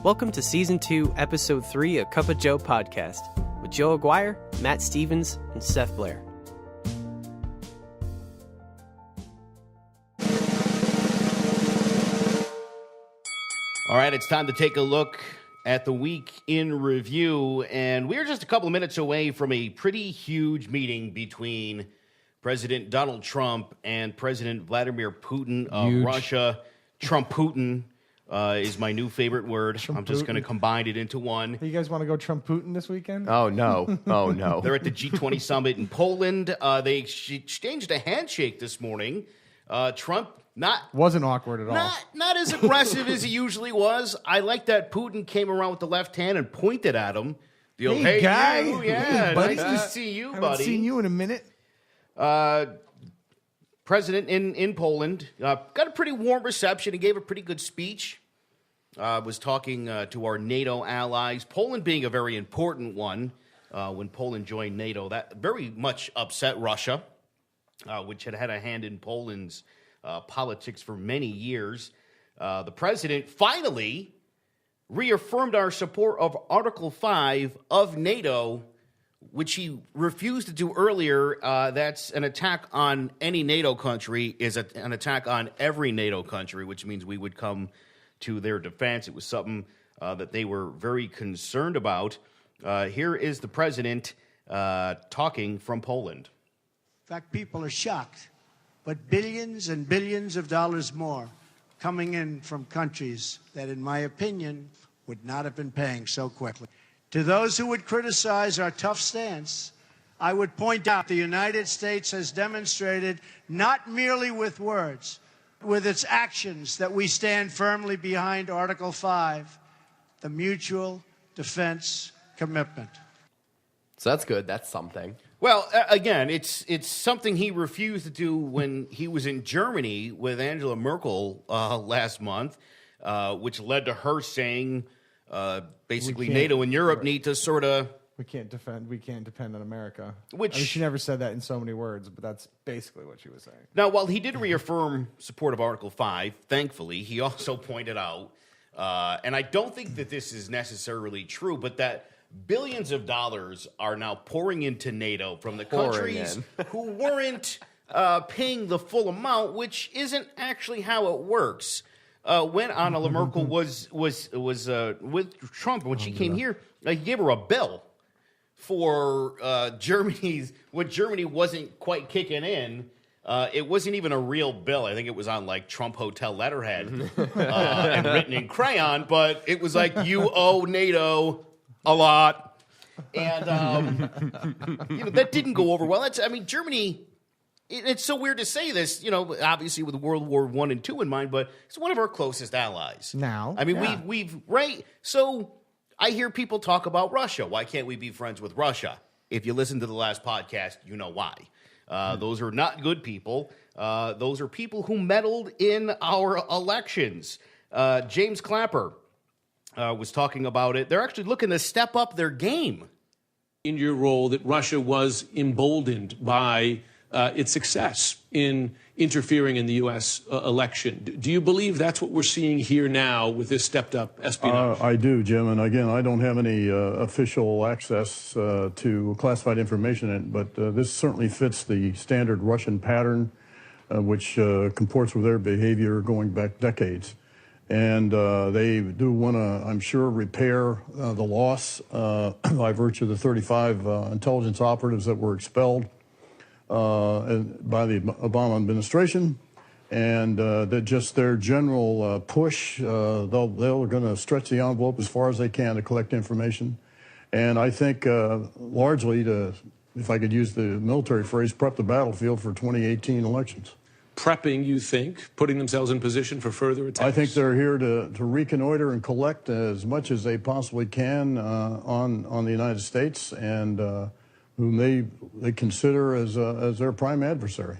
Welcome to Season 2, Episode 3 of Cup of Joe podcast with Joe Aguirre, Matt Stevens, and Seth Blair. All right, it's time to take a look at the week in review, and we're just a couple of minutes away from a pretty huge meeting between President Donald Trump and President Vladimir Putin of Russia. Trump-Putin is my new favorite word. I'm just going to combine it into one. You guys want to go Trump-Putin this weekend? Oh, no. Oh, no. They're at the G20 summit in Poland. They exchanged a handshake this morning. Trump wasn't awkward at all. Not as aggressive as he usually was. I like that Putin came around with the left hand and pointed at him. Hey guy. You, yeah, buddy. nice to see you, buddy. Haven't seen you in a minute. President in Poland got a pretty warm reception. He gave a pretty good speech. Was talking to our NATO allies. Poland being a very important one. When Poland joined NATO, that very much upset Russia, which had had a hand in Poland's politics for many years. The president finally reaffirmed our support of Article 5 of NATO, which he refused to do earlier. That's an attack on any NATO country is an attack on every NATO country, which means we would come to their defense. It was something that they were very concerned about. Here is the president talking from Poland. In fact, people are shocked, but billions and billions of dollars more coming in from countries that, in my opinion, would not have been paying so quickly. To those who would criticize our tough stance, I would point out the United States has demonstrated, not merely with words, with its actions, that we stand firmly behind Article 5, the mutual defense commitment. So that's good. That's something. Well, again, it's something he refused to do when he was in Germany with Angela Merkel last month, which led to her saying basically NATO and Europe need to sort of... We can't depend on America. Which, I mean, she never said that in so many words, but that's basically what she was saying. Now, while he did reaffirm support of Article 5, thankfully, he also pointed out, and I don't think that this is necessarily true, but that billions of dollars are now pouring into NATO from the countries who weren't paying the full amount, which isn't actually how it works. When Angela Merkel was with Trump, when she came here, he gave her a bill for what Germany wasn't quite kicking in. It wasn't even a real bill. I think it was on like Trump Hotel letterhead and written in crayon, but it was like, you owe NATO a lot. And that didn't go over well. Germany, it's so weird to say this, obviously with World War I and II in mind, but it's one of our closest allies. Now. We've right? So I hear people talk about Russia. Why can't we be friends with Russia? If you listen to the last podcast, you know why. Those are not good people. Those are people who meddled in our elections. James Clapper was talking about it. They're actually looking to step up their game. In your role, that Russia was emboldened by its success in interfering in the U.S. Election. Do you believe that's what we're seeing here now with this stepped-up espionage? I do, Jim. And again, I don't have any official access to classified information, but this certainly fits the standard Russian pattern, which comports with their behavior going back decades. And they do want to, I'm sure, repair the loss by virtue of the 35 intelligence operatives that were expelled by the Obama administration, and that just their general push, they're going to stretch the envelope as far as they can to collect information. And I think largely to, if I could use the military phrase, prep the battlefield for 2018 elections. Prepping, you think, putting themselves in position for further attacks? I think they're here to reconnoiter and collect as much as they possibly can on the United States and whom they consider as their prime adversary.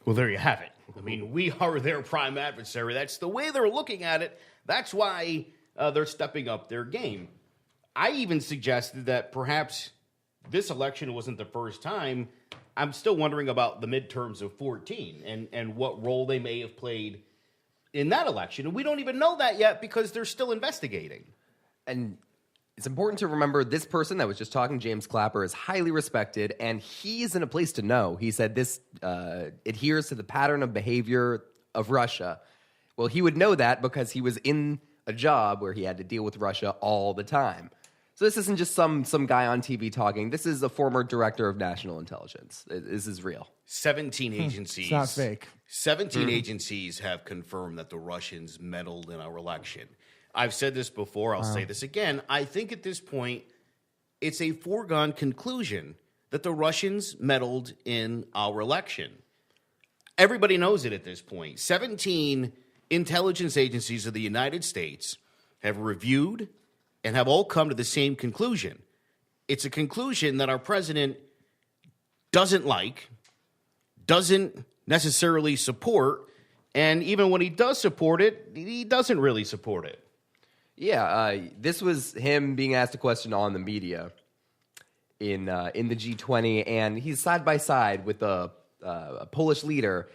Well, there you have it. I mean, we are their prime adversary. That's the way they're looking at it. That's why they're stepping up their game. I even suggested that perhaps this election wasn't the first time. I'm still wondering about the midterms of 2014 and what role they may have played in that election. And we don't even know that yet because they're still investigating. And it's important to remember this person that was just talking, James Clapper, is highly respected, and he's in a place to know. He said this adheres to the pattern of behavior of Russia. Well, he would know that because he was in a job where he had to deal with Russia all the time. So this isn't just some guy on TV talking. This is a former director of national intelligence. This is real. 17 agencies. It's not fake. 17 agencies have confirmed that the Russians meddled in our election. I've said this before. I'll say this again. I think at this point, it's a foregone conclusion that the Russians meddled in our election. Everybody knows it at this point. 17 intelligence agencies of the United States have reviewed and have all come to the same conclusion. It's a conclusion that our president doesn't like, doesn't necessarily support, and even when he does support it, he doesn't really support it. Yeah, this was him being asked a question on the media in the G20, and he's side by side with a Polish leader,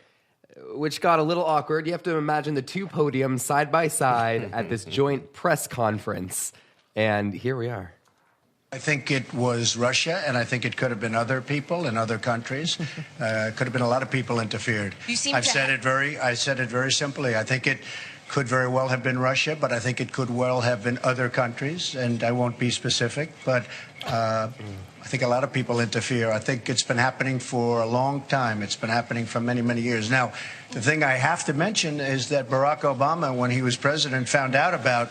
which got a little awkward. You have to imagine the two podiums side by side at this joint press conference, and here we are. I think it was Russia, and I think it could have been other people in other countries. Could have been a lot of people interfered. I said it very simply. I think it could very well have been Russia, but I think it could well have been other countries, and I won't be specific, but I think a lot of people interfere. I think it's been happening for a long time. It's been happening for many, many years. Now, the thing I have to mention is that Barack Obama, when he was president, found out about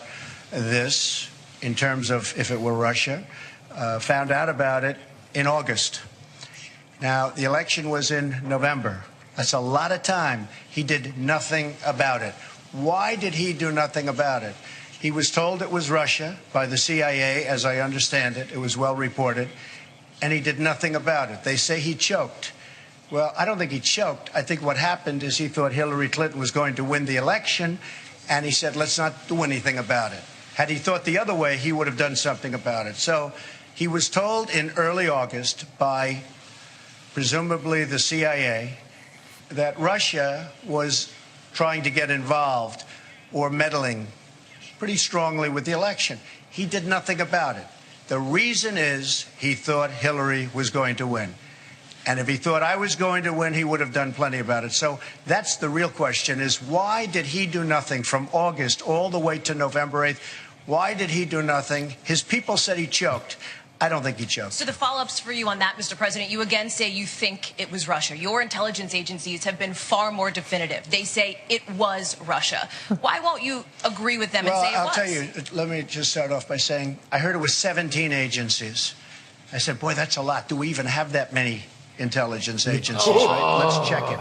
this in terms of if it were Russia, found out about it in August. Now, the election was in November. That's a lot of time. He did nothing about it. Why did he do nothing about it? He was told it was Russia by the CIA, as I understand it. It was well reported. And he did nothing about it. They say he choked. Well, I don't think he choked. I think what happened is he thought Hillary Clinton was going to win the election, and he said, let's not do anything about it. Had he thought the other way, he would have done something about it. So he was told in early August by presumably the CIA that Russia was trying to get involved or meddling pretty strongly with the election. He did nothing about it. The reason is he thought Hillary was going to win. And if he thought I was going to win, he would have done plenty about it. So that's the real question, is why did he do nothing from August all the way to November 8th? Why did he do nothing? His people said he choked. I don't think he choked. So the follow-ups for you on that, Mr. President, you again say you think it was Russia. Your intelligence agencies have been far more definitive. They say it was Russia. Why won't you agree with them and say it was? Well, I'll tell you, let me just start off by saying I heard it was 17 agencies. I said, boy, that's a lot. Do we even have that many intelligence agencies, right? Let's check it.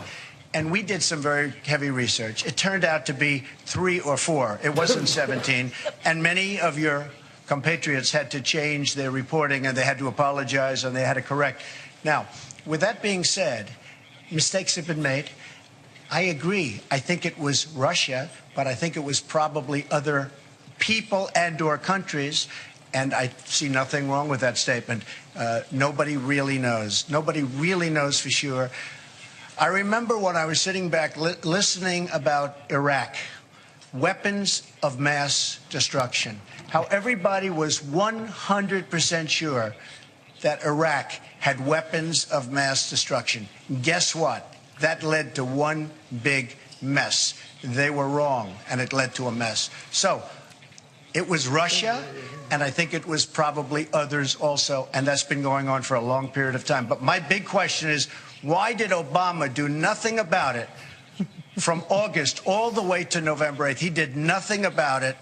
And we did some very heavy research. It turned out to be 3 or 4. It wasn't 17. And many of your compatriots had to change their reporting, and they had to apologize, and they had to correct. Now, with that being said, mistakes have been made. I agree. I think it was Russia, but I think it was probably other people and or countries, and I see nothing wrong with that statement. Nobody really knows. Nobody really knows for sure. I remember when I was sitting back listening about Iraq, weapons of mass destruction, how everybody was 100% sure that Iraq had weapons of mass destruction. Guess what? That led to one big mess. They were wrong, and it led to a mess. So it was Russia, and I think it was probably others also, and that's been going on for a long period of time. But my big question is, why did Obama do nothing about it from August all the way to November 8th? He did nothing about it,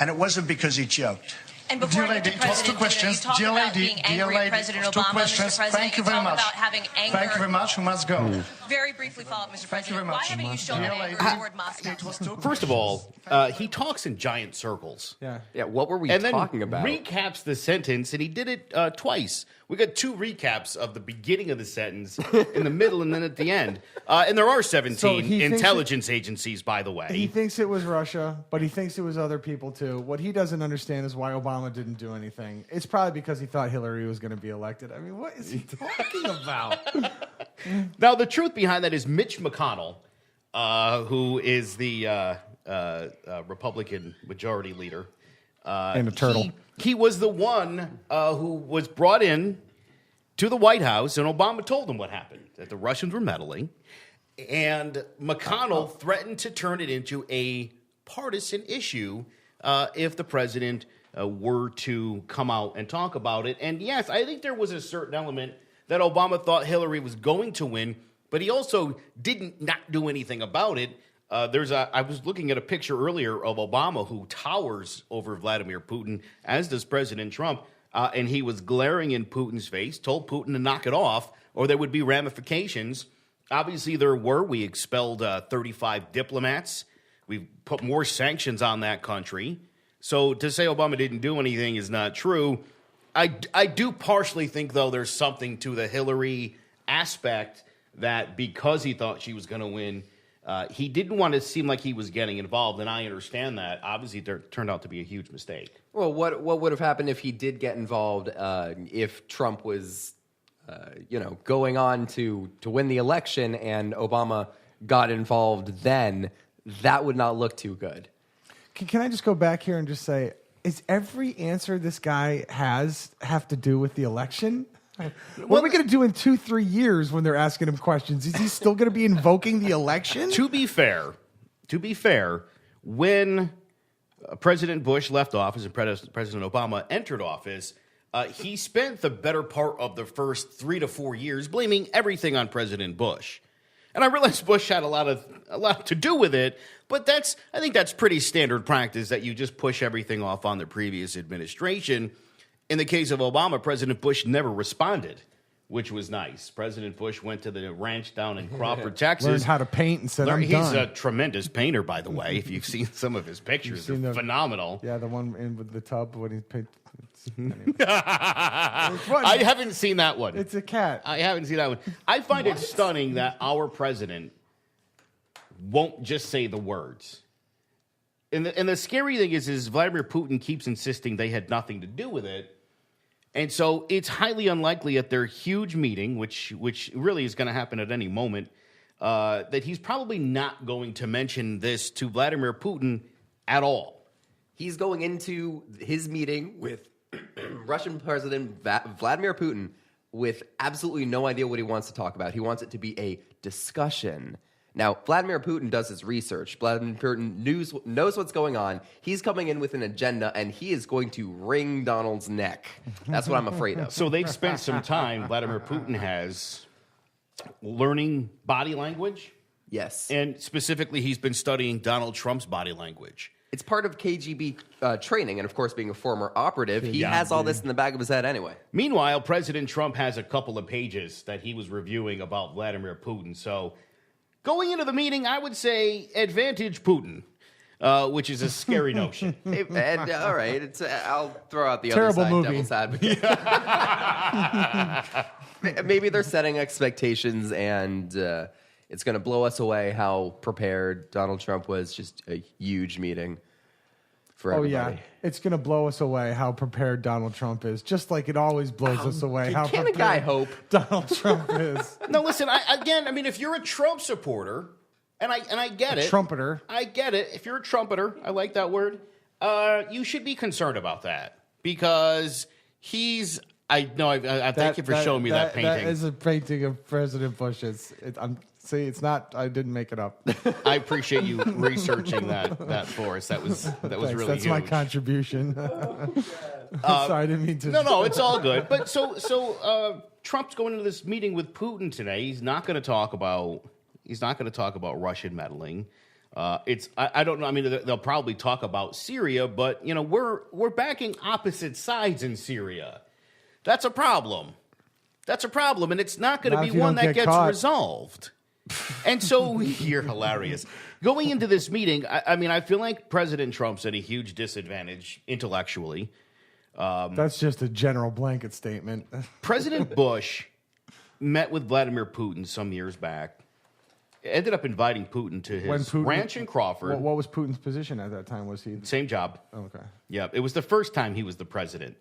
and it wasn't because he choked. And before I get to President Dinner, you talk about being angry at President Obama, Mr. President. Thank you very much. About having anger. Thank you very much. We must go. Very briefly follow up, Mr. President. Thank you very much. Why haven't you shown that anger toward Moscow? First of all, he talks in giant circles. Yeah, what were we and then talking about? Recaps the sentence, and he did it twice. We got 2 recaps of the beginning of the sentence, in the middle, and then at the end. And there are 17 intelligence agencies, by the way. He thinks it was Russia, but he thinks it was other people too. What he doesn't understand is why Obama didn't do anything. It's probably because he thought Hillary was going to be elected. I mean, what is he talking about? Now, the truth behind that is Mitch McConnell, who is the Republican majority leader, And a turtle. He was the one who was brought in to the White House, and Obama told him what happened, that the Russians were meddling. And McConnell threatened to turn it into a partisan issue if the president were to come out and talk about it. And yes, I think there was a certain element that Obama thought Hillary was going to win, but he also didn't not do anything about it. I was looking at a picture earlier of Obama, who towers over Vladimir Putin, as does President Trump, and he was glaring in Putin's face, told Putin to knock it off, or there would be ramifications. Obviously, there were. We expelled 35 diplomats. We put more sanctions on that country. So to say Obama didn't do anything is not true. I do partially think, though, there's something to the Hillary aspect, that because he thought she was going to win, he didn't want to seem like he was getting involved, and I understand that. Obviously, it turned out to be a huge mistake. Well, what would have happened if he did get involved, if Trump was, going on to win the election and Obama got involved then? That would not look too good. Can I just go back here and just say, is every answer this guy have to do with the election? What are we going to do in 2-3 years when they're asking him questions? Is he still going to be invoking the election? To be fair, when President Bush left office and President Obama entered office, he spent the better part of the first 3 to 4 years blaming everything on President Bush. And I realize Bush had a lot to do with it, but I think that's pretty standard practice, that you just push everything off on the previous administration. In the case of Obama, President Bush never responded, which was nice. President Bush went to the ranch down in Crawford, Texas. Learned how to paint and said, He's a tremendous painter, by the way. If you've seen some of his pictures, they're phenomenal. Yeah, the one in with the tub when he painted. Anyway. I haven't seen that one. It's a cat. I haven't seen that one. I find it stunning that our president won't just say the words. And the scary thing is Vladimir Putin keeps insisting they had nothing to do with it. And so it's highly unlikely at their huge meeting, which really is going to happen at any moment, that he's probably not going to mention this to Vladimir Putin at all. He's going into his meeting with Russian President Vladimir Putin with absolutely no idea what he wants to talk about. He wants it to be a discussion. Now, Vladimir Putin does his research. Vladimir Putin knows what's going on. He's coming in with an agenda, and he is going to wring Donald's neck. That's what I'm afraid of. So they've spent some time, Vladimir Putin has, learning body language. Yes. And specifically, he's been studying Donald Trump's body language. It's part of KGB training, and of course, being a former operative, he has all this in the back of his head anyway. Meanwhile, President Trump has a couple of pages that he was reviewing about Vladimir Putin. So going into the meeting, I would say advantage Putin, which is a scary notion. And all right, I'll throw out the Terrible other side, movie. devil's advocate. Maybe they're setting expectations, and it's going to blow us away how prepared Donald Trump was. Just a huge meeting for everybody. Yeah, it's going to blow us away how prepared Donald Trump is, just like it always blows us away how Can prepared a guy hope? Donald Trump is. No, listen, I mean, if you're a Trump supporter, and I get it. Trumpeter. I get it. If you're a trumpeter, I like that word, you should be concerned about that, because he's... I thank you for showing me that painting. That is a painting of President Bush. It's not. I didn't make it up. I appreciate you researching that for us. That was Thanks, really that's huge. my contribution. Sorry, I didn't mean to. No, it's all good. But so Trump's going into this meeting with Putin today. He's not going to talk about Russian meddling. I don't know. I mean, they'll probably talk about Syria, but we're backing opposite sides in Syria. That's a problem. And it's not going to be one that gets resolved. And so you're hilarious. Going into this meeting, I feel like President Trump's at a huge disadvantage intellectually. That's just a general blanket statement. President Bush met with Vladimir Putin some years back. Ended up inviting Putin to his ranch in Crawford. What was Putin's position at that time? Was he same job? Oh, okay. Yeah, it was the first time he was the president.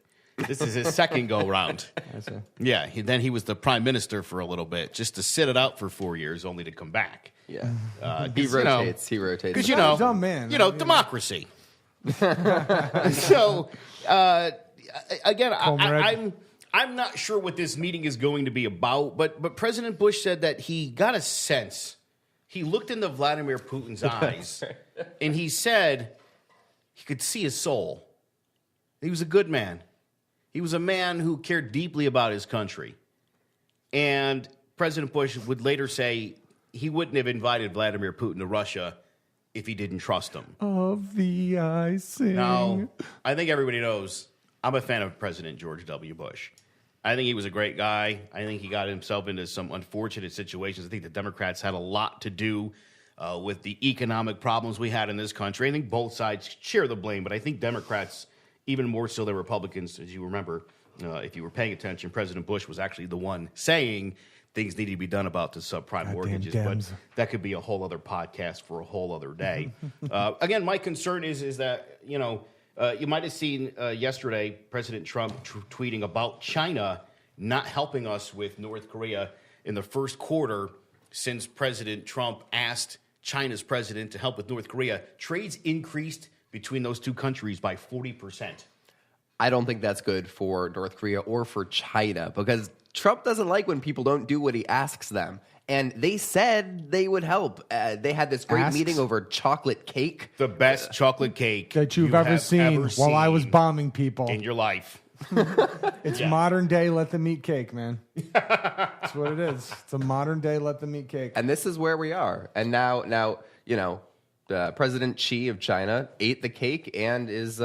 This is his second go round. I see. Yeah, then he was the prime minister for a little bit, just to sit it out for 4 years, only to come back. Yeah, he rotates. Because He's not a dumb man. democracy. So, again, I'm not sure what this meeting is going to be about, but President Bush said that he got a sense. He looked into Vladimir Putin's eyes, and he said he could see his soul. He was a good man. He was a man who cared deeply about his country. And President Bush would later say he wouldn't have invited Vladimir Putin to Russia if he didn't trust him. Of the icing. Now, I think everybody knows I'm a fan of President George W. Bush. I think he was a great guy. I think he got himself into some unfortunate situations. I think the Democrats had a lot to do with the economic problems we had in this country. I think both sides share the blame, but I think Democrats, even more so than Republicans, as you remember, if you were paying attention, President Bush was actually the one saying things need to be done about the subprime mortgages. But that could be a whole other podcast for a whole other day. Again, my concern is that, you might have seen yesterday President Trump tweeting about China not helping us with North Korea in the first quarter since President Trump asked China's president to help with North Korea. Trades increased between those two countries by 40%. I don't think that's good for North Korea or for China because Trump doesn't like when people don't do what he asks them. And they said they would help. They had this great meeting over chocolate cake. The best chocolate cake that you've ever seen while I was bombing people. In your life. It's modern day let them eat cake, man. That's what it is. It's a modern day let them eat cake. And this is where we are. And now President Xi of China ate the cake and is...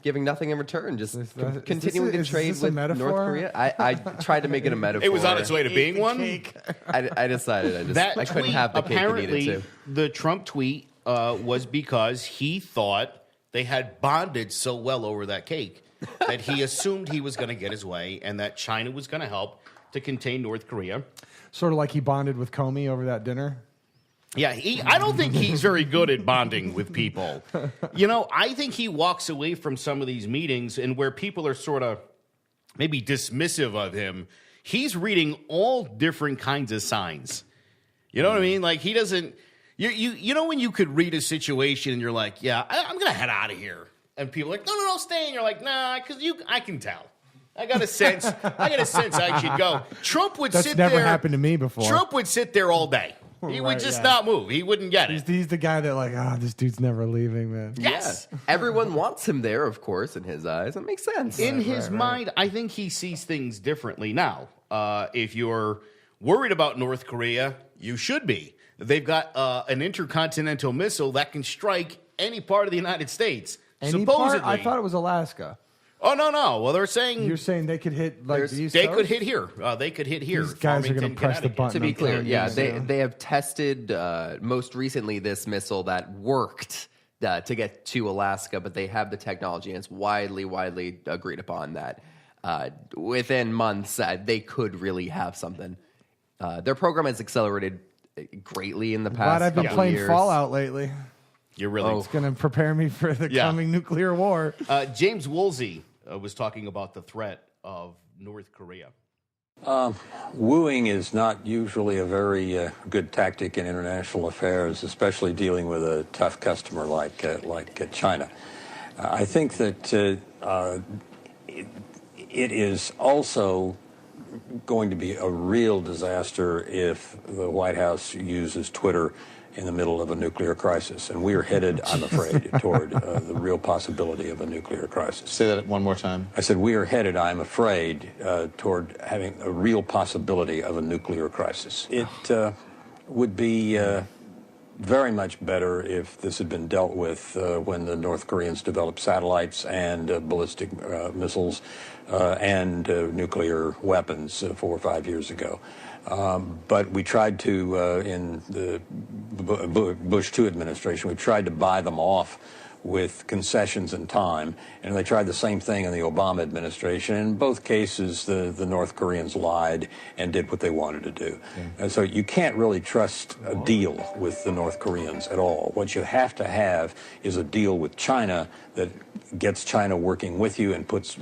giving nothing in return, just continuing to trade with North Korea. I tried to make it a metaphor. It was on its way to being one. I decided I couldn't have the cake I needed to. The Trump tweet was because he thought they had bonded so well over that cake that he assumed he was going to get his way and that China was going to help to contain North Korea. Sort of like he bonded with Comey over that dinner. Yeah, I don't think he's very good at bonding with people. I think he walks away from some of these meetings and where people are sort of maybe dismissive of him, he's reading all different kinds of signs. You know what I mean? Like he doesn't, you know when you could read a situation and you're like, yeah, I'm going to head out of here. And people are like, no, stay. And you're like, nah, because I can tell. I got a sense I should go. Trump would sit there. That's never happened to me before. Trump would sit there all day. He would just not move. He wouldn't get it. He's the guy that this dude's never leaving, man. Yes. Yeah. Everyone wants him there, of course, in his eyes. That makes sense. In his mind, I think he sees things differently now. If you're worried about North Korea, you should be. They've got an intercontinental missile that can strike any part of the United States. Supposedly. I thought it was Alaska. Oh, no. Well, they're saying... You're saying they could hit the East They Coast? could hit here. They could hit here. These guys are going to press the button. To be clear, they have tested most recently this missile that worked to get to Alaska, but they have the technology, and it's widely agreed upon that within months they could really have something. Their program has accelerated greatly in the past I've been playing years. Fallout lately. You're really... It's going to prepare me for the coming nuclear war. James Woolsey was talking about the threat of North Korea. Wooing is not usually a very good tactic in international affairs, especially dealing with a tough customer like China. I think that it is also going to be a real disaster if the White House uses Twitter in the middle of a nuclear crisis. And we are headed, I'm afraid, toward the real possibility of a nuclear crisis. Say that one more time. I said we are headed, I'm afraid, toward having a real possibility of a nuclear crisis. It would be very much better if this had been dealt with when the North Koreans developed satellites and ballistic missiles and nuclear weapons 4 or 5 years ago. But we tried to, in the Bush II administration, we tried to buy them off with concessions and time, and they tried the same thing in the Obama administration. In both cases, the North Koreans lied and did what they wanted to do. And so you can't really trust a deal with the North Koreans at all. What you have to have is a deal with China that gets China working with you and puts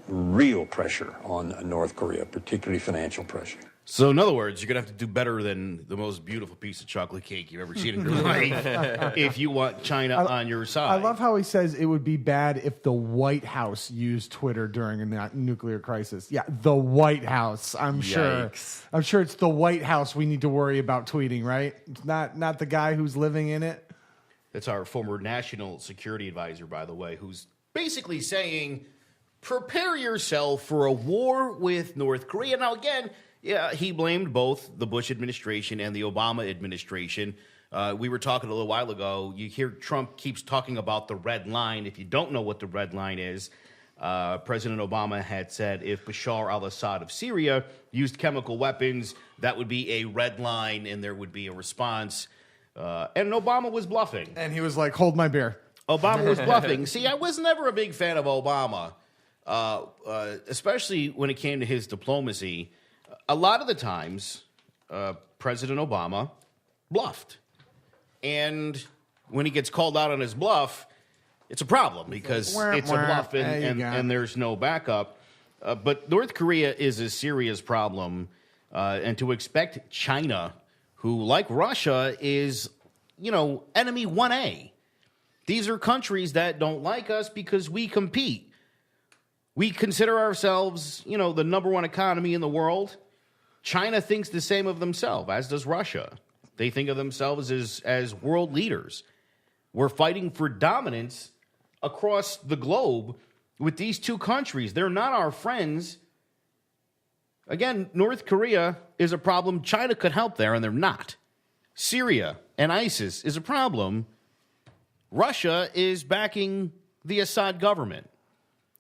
real pressure on North Korea, particularly financial pressure. So, in other words, you're going to have to do better than the most beautiful piece of chocolate cake you've ever seen in your life if you want China on your side. I love how he says it would be bad if the White House used Twitter during a nuclear crisis. Yeah, the White House. I'm sure it's the White House we need to worry about tweeting, right? It's not the guy who's living in it. That's our former national security advisor, by the way, who's basically saying, prepare yourself for a war with North Korea. Now, again, yeah, he blamed both the Bush administration and the Obama administration. We were talking a little while ago. You hear Trump keeps talking about the red line. If you don't know what the red line is, President Obama had said if Bashar al-Assad of Syria used chemical weapons, that would be a red line and there would be a response. And Obama was bluffing. And he was like, hold my beer. Obama was bluffing. See, I was never a big fan of Obama, especially when it came to his diplomacy. A lot of the times, President Obama bluffed. And when he gets called out on his bluff, it's a problem because it's a bluff and there's no backup. But North Korea is a serious problem. And to expect China, who, like Russia, is, enemy 1A. These are countries that don't like us because we compete. We consider ourselves, the number one economy in the world. China thinks the same of themselves, as does Russia. They think of themselves as world leaders. We're fighting for dominance across the globe with these two countries. They're not our friends. Again, North Korea is a problem. China could help there, and they're not. Syria and ISIS is a problem. Russia is backing the Assad government.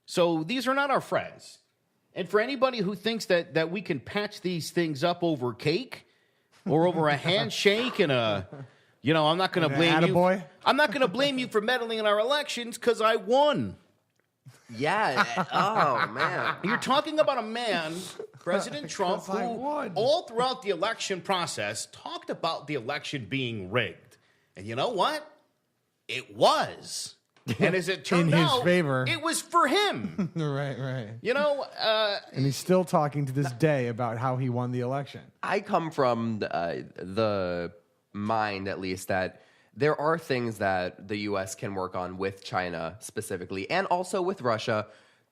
So these are not our friends. And for anybody who thinks that we can patch these things up over cake or over a handshake and I'm not going to blame you. I'm not going to blame you for meddling in our elections because I won. Yeah. Oh, man. You're talking about a man, President Trump, who all throughout the election process talked about the election being rigged. And you know what? It was. And as it turned out, in his favor, it was for him. Right. And he's still talking to this day about how he won the election. I come from the mind, at least, that there are things that the U.S. can work on with China specifically, and also with Russia,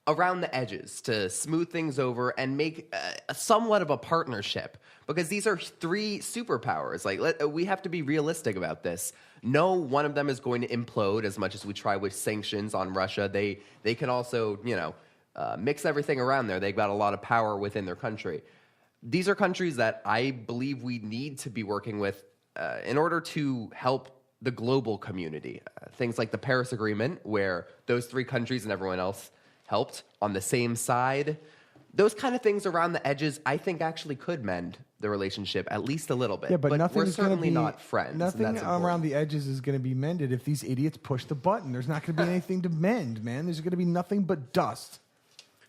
around the edges to smooth things over and make somewhat of a partnership. Because these are three superpowers. We have to be realistic about this. No one of them is going to implode as much as we try with sanctions on Russia. They can also, mix everything around there. They've got a lot of power within their country. These are countries that I believe we need to be working with in order to help the global community. Things like the Paris Agreement, where those three countries and everyone else helped on the same side. Those kind of things around the edges, I think, actually could mend the relationship at least a little bit. Yeah, but we're certainly not friends. Nothing around the edges is going to be mended if these idiots push the button. There's not going to be anything to mend, man. There's going to be nothing but dust.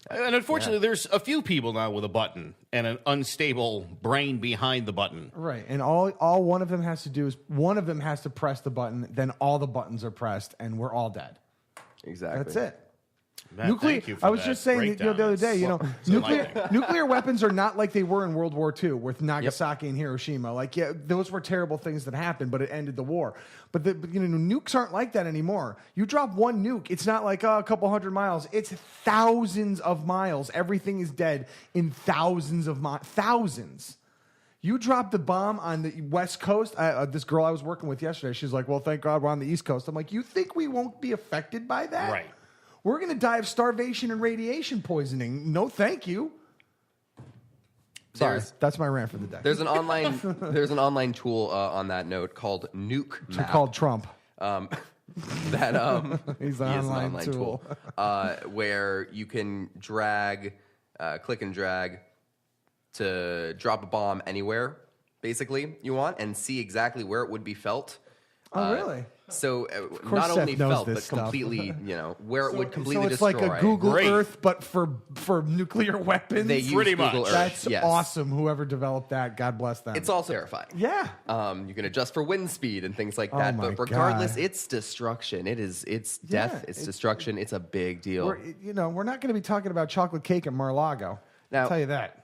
And unfortunately, there's a few people now with a button and an unstable brain behind the button. Right, and all one of them has to do is one of them has to press the button, then all the buttons are pressed, and we're all dead. Exactly. That's it. Matt, thank you for I was just saying the other day, nuclear weapons are not like they were in World War II with Nagasaki and Hiroshima. Those were terrible things that happened, but it ended the war. But nukes aren't like that anymore. You drop one nuke, it's not like a couple hundred miles. It's thousands of miles. Everything is dead in thousands of miles. Thousands. You drop the bomb on the West Coast. This girl I was working with yesterday, she's like, well, thank God we're on the East Coast. I'm like, you think we won't be affected by that? Right. We're going to die of starvation and radiation poisoning. No, thank you. Sorry, that's my rant for the day. There's an online tool on that note called Nuke Map. It's called Trump. He's an online tool where you can click and drag to drop a bomb anywhere, basically, you want, and see exactly where it would be felt. Oh, really? So not only felt, but completely, where it would completely destroy. So it's like a Google Earth, but for nuclear weapons? They use Google Earth. That's awesome. Whoever developed that, God bless them. It's also terrifying. Yeah. You can adjust for wind speed and things like that. But regardless, it's destruction. It's death. It's destruction. It's a big deal. We're not going to be talking about chocolate cake at Mar-a-Lago. I'll tell you that.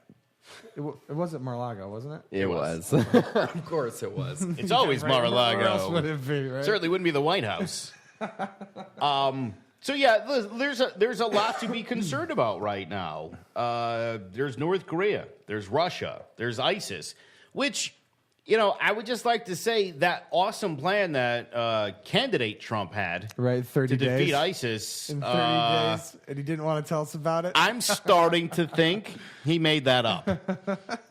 It wasn't Mar-a-Lago, wasn't it? It was. Of course it was. It's always Where else Mar-a-Lago. would it be, right? Certainly wouldn't be the White House. So yeah, there's a lot to be concerned about right now. There's North Korea, there's Russia, there's ISIS, which, I would just like to say that awesome plan that candidate Trump had, Right, 30 to days. defeat ISIS In 30 days, and he didn't want to tell us about it? I'm starting to think he made that up.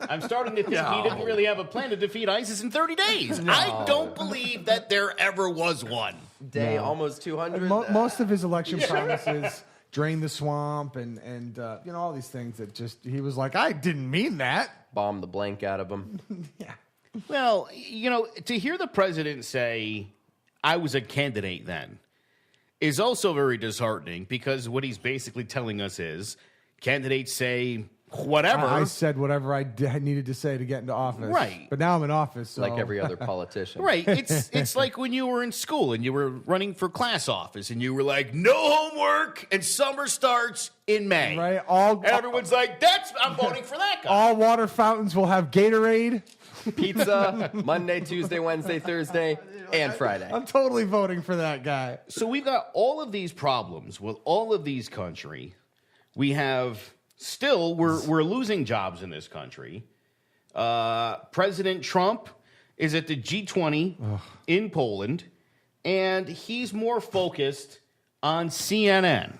I'm starting to think he didn't really have a plan to defeat ISIS in 30 days. I don't believe that there ever was one. Day almost 200. Most of his election promises, drain the swamp and all these things that just, he was like, I didn't mean that. Bomb the blank out of him. Yeah. Well, to hear the president say, I was a candidate then, is also very disheartening, because what he's basically telling us is candidates say whatever. I said whatever I needed to say to get into office. Right. But now I'm in office. So. Like every other politician. Right. It's like when you were in school and you were running for class office and you were like, no homework and summer starts in May. Right. And everyone's like, I'm voting for that guy. All water fountains will have Gatorade. Pizza, Monday, Tuesday, Wednesday, Thursday, and Friday. I'm totally voting for that guy. So we've got all of these problems with all of these countries. We have still, we're losing jobs in this country. President Trump is at the G20 in Poland, and he's more focused on CNN.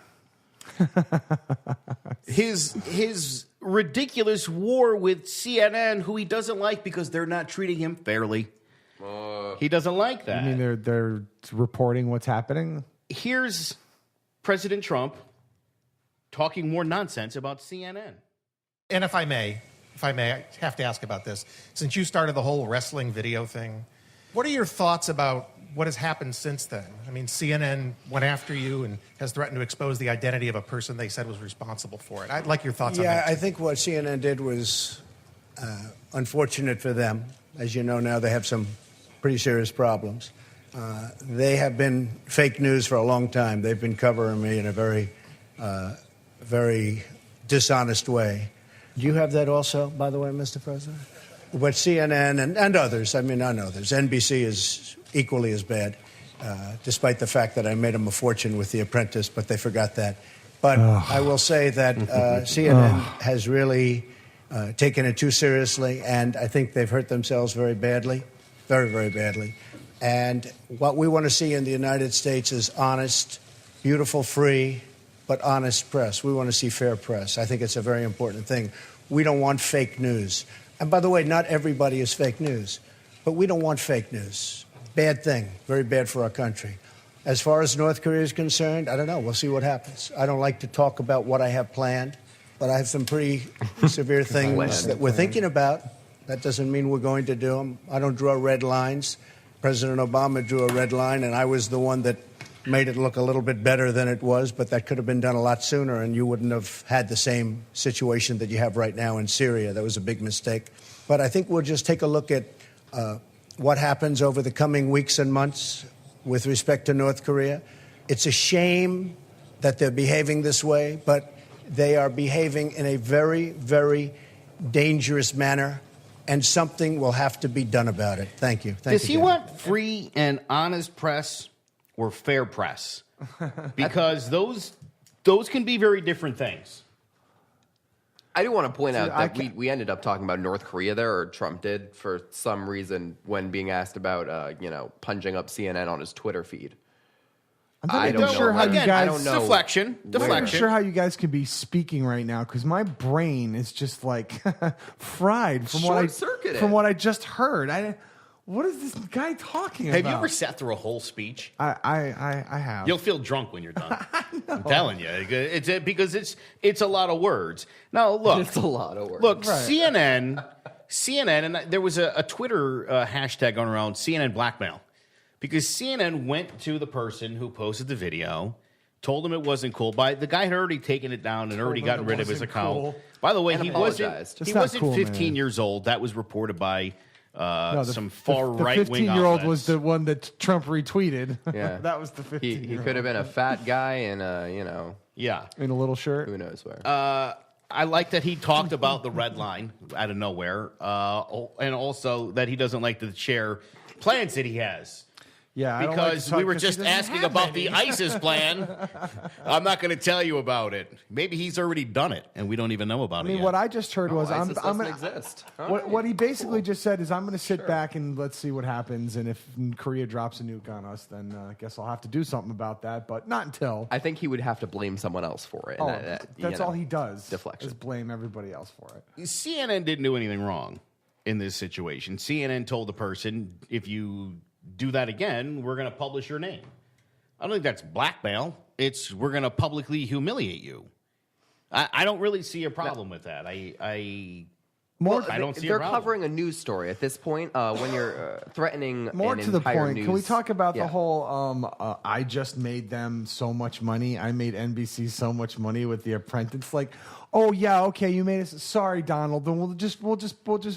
His ridiculous war with CNN, who he doesn't like because they're not treating him fairly. He doesn't like that. You mean they're reporting what's happening? Here's President Trump talking more nonsense about CNN. And if I may, I have to ask about this. Since you started the whole wrestling video thing, what are your thoughts about what has happened since then? I mean, CNN went after you and has threatened to expose the identity of a person they said was responsible for it. I'd like your thoughts on that. Yeah, I think what CNN did was unfortunate for them. As you know now, they have some pretty serious problems. They have been fake news for a long time. They've been covering me in a very, very dishonest way. Do you have that also, by the way, Mr. President? But CNN and others, I know others. NBC is equally as bad, despite the fact that I made them a fortune with The Apprentice, but they forgot that. But I will say that CNN has really taken it too seriously, and I think they've hurt themselves very badly, very, very badly. And what we want to see in the United States is honest, beautiful, free, but honest press. We want to see fair press. I think it's a very important thing. We don't want fake news. And by the way, not everybody is fake news, but we don't want fake news. Bad thing, very bad for our country. As far as North Korea is concerned, I don't know. We'll see what happens. I don't like to talk about what I have planned, but I have some pretty severe things that we're thinking about. That doesn't mean we're going to do them. I don't draw red lines. President Obama drew a red line, and I was the one that made it look a little bit better than it was, but that could have been done a lot sooner, and you wouldn't have had the same situation that you have right now in Syria. That was a big mistake. But I think we'll just take a look at what happens over the coming weeks and months with respect to North Korea. It's a shame that they're behaving this way, but they are behaving in a very, very dangerous manner, and something will have to be done about it. Thank you. Does he want free and honest press or fair press? Because those can be very different things. I do want to point out that we ended up talking about North Korea there, or Trump did, for some reason when being asked about, punching up CNN on his Twitter feed. I'm not sure how you guys. I don't know. Deflection. I'm not sure how you guys could be speaking right now, because my brain is just like fried from what I just heard. What is this guy talking about? Have you ever sat through a whole speech? I have. You'll feel drunk when you're done. I'm telling you, it's because it's a lot of words. Now look, it's a lot of words. Look, right. CNN, and there was a Twitter hashtag going around, CNN blackmail. Because CNN went to the person who posted the video, told him it wasn't cool. The guy had already taken it down and already gotten rid of his account. Cool. By the way, he wasn't 15 years old. That was reported by some far right wing. The 15-year-old was the one that Trump retweeted. Yeah, that was the 15-year-old. He could have been a fat guy in a in a little shirt. Who knows where? I like that he talked about the red line out of nowhere, and also that he doesn't like to share plans that he has. Yeah, I don't like to because talk we were 'cause he just doesn't asking have about any. the ISIS plan. I'm not going to tell you about it. Maybe he's already done it, and we don't even know about I mean, it yet. what I just heard was ISIS I'm doesn't gonna, exist. What he basically just said is I'm going to sit back and let's see what happens. And if Korea drops a nuke on us, then I guess I'll have to do something about that. But not until. I think he would have to blame someone else for it. Oh, and that's all he does. Deflection. Is blame everybody else for it. CNN didn't do anything wrong in this situation. CNN told the person, if you do that again, we're going to publish your name. I don't think that's blackmail. It's we're going to publicly humiliate you. I don't really see a problem with that. I don't see a They're problem. covering a news story at this point when you're threatening More an to the entire point, news. can we talk about Yeah. the whole I just made them so much money. I made NBC so much money with The Apprentice. Like, oh yeah, okay, you made us. Sorry, Donald. Then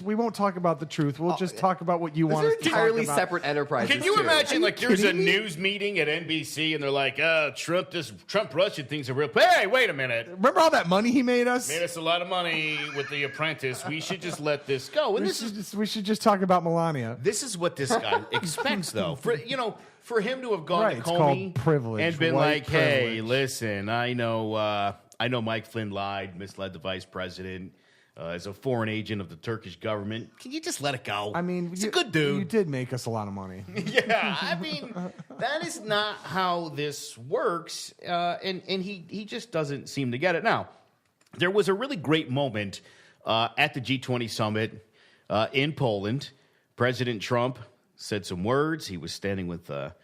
we won't talk about the truth. We'll just talk about what you want These us are to talk entirely about. separate enterprises. Can you too. imagine, like, there's a kidding me? news meeting at NBC, and they're like, Trump Russian things are real. Hey, wait a minute. Remember all that money he made us? Made us a lot of money with The Apprentice. We should just let this go. And We should just talk about Melania. this is what this guy expects, though. For him to have gone Right, to it's Comey called privilege, and been white like, "Hey, privilege." listen, I know Mike Flynn lied, misled the vice president as a foreign agent of the Turkish government. Can you just let it go? I mean, he's a good dude. You did make us a lot of money. Yeah, I mean, that is not how this works, and he just doesn't seem to get it. Now, there was a really great moment at the G20 summit in Poland. President Trump said some words. He was standing with the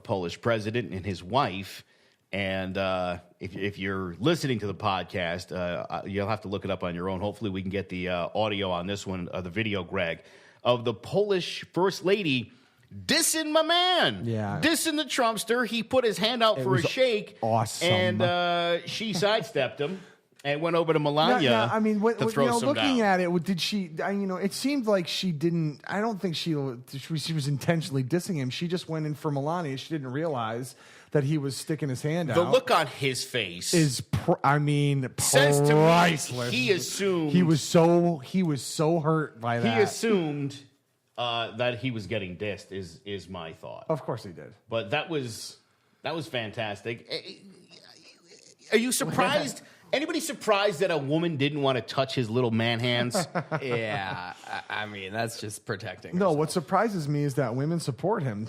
Polish president and his wife. And if you're listening to the podcast, you'll have to look it up on your own. Hopefully we can get the audio on this one, the video, Greg, of the Polish first lady dissing my man. Yeah. Dissing the Trumpster. He put his hand out for a was shake. awesome. And she sidestepped him and went over to Melania I mean, to throw some looking down. at it, did she? It seemed like she didn't. I don't think she was intentionally dissing him. She just went in for Melania. She didn't realize that he was sticking his hand The out. look on his face is, says to me priceless. he assumed he was so hurt by that. he assumed that he was getting dissed. Is my thought. Of course he did. But that was fantastic. Are you surprised? Anybody surprised that a woman didn't want to touch his little man hands? Yeah, I mean, that's just protecting. No, herself. what surprises me is that women support him.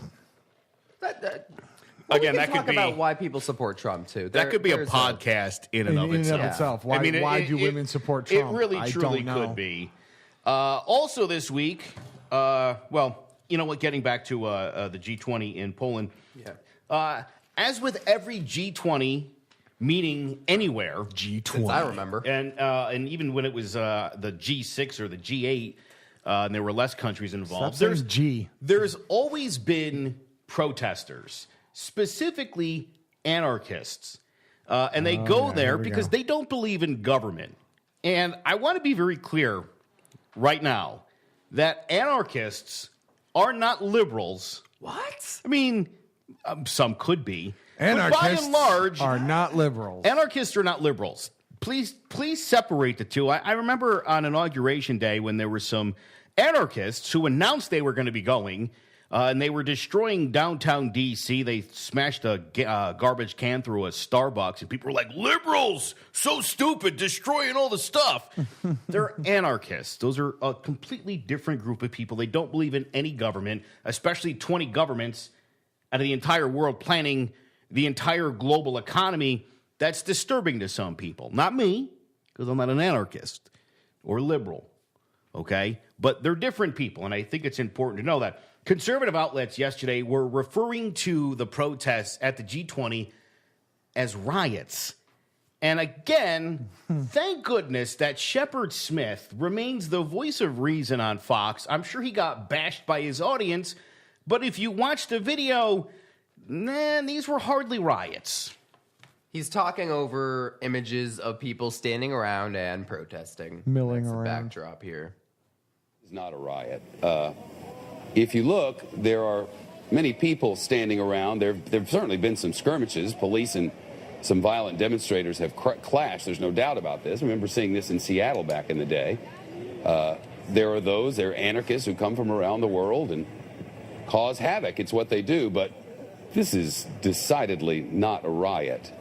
Again, we that can talk could be about why people support Trump too. that could be a There's podcast in and of itself. Why, I mean, why do women support Trump? It really, I truly don't know. could be. Also, this week, well, you know what? Getting back to the G20 in Poland. Yeah. As with every G20 meeting anywhere, G20. Since I remember. and even when it was the G6 or the G8, and there were less countries involved. Stop saying G. There's always been protesters, specifically anarchists, and they go yeah, there here we because go. they don't believe in government. And I want to be very clear right now that anarchists are not liberals. What? I mean, some could be. Anarchists but by and large, are not liberals. anarchists are not liberals. Please separate the two. I remember on Inauguration Day when there were some anarchists who announced they were going to be going, and they were destroying downtown D.C. They smashed a garbage can through a Starbucks, and people were like, liberals, so stupid, destroying all the stuff. They're anarchists. Those are a completely different group of people. They don't believe in any government, especially 20 governments out of the entire world planning the entire global economy. That's disturbing to some people. Not me, because I'm not an anarchist or liberal, okay? But they're different people, and I think it's important to know that. Conservative outlets yesterday were referring to the protests at the G20 as riots. And again, thank goodness that Shepard Smith remains the voice of reason on Fox. I'm sure he got bashed by his audience, but if you watch the video, these were hardly riots. He's talking over images of people standing around and protesting. Milling That's around. The backdrop here. It's not a riot. If you look, there are many people standing around. There have certainly been some skirmishes. Police and some violent demonstrators have clashed. There's no doubt about this. I remember seeing this in Seattle back in the day. There are anarchists who come from around the world and cause havoc. It's what they do, but this is decidedly not a riot.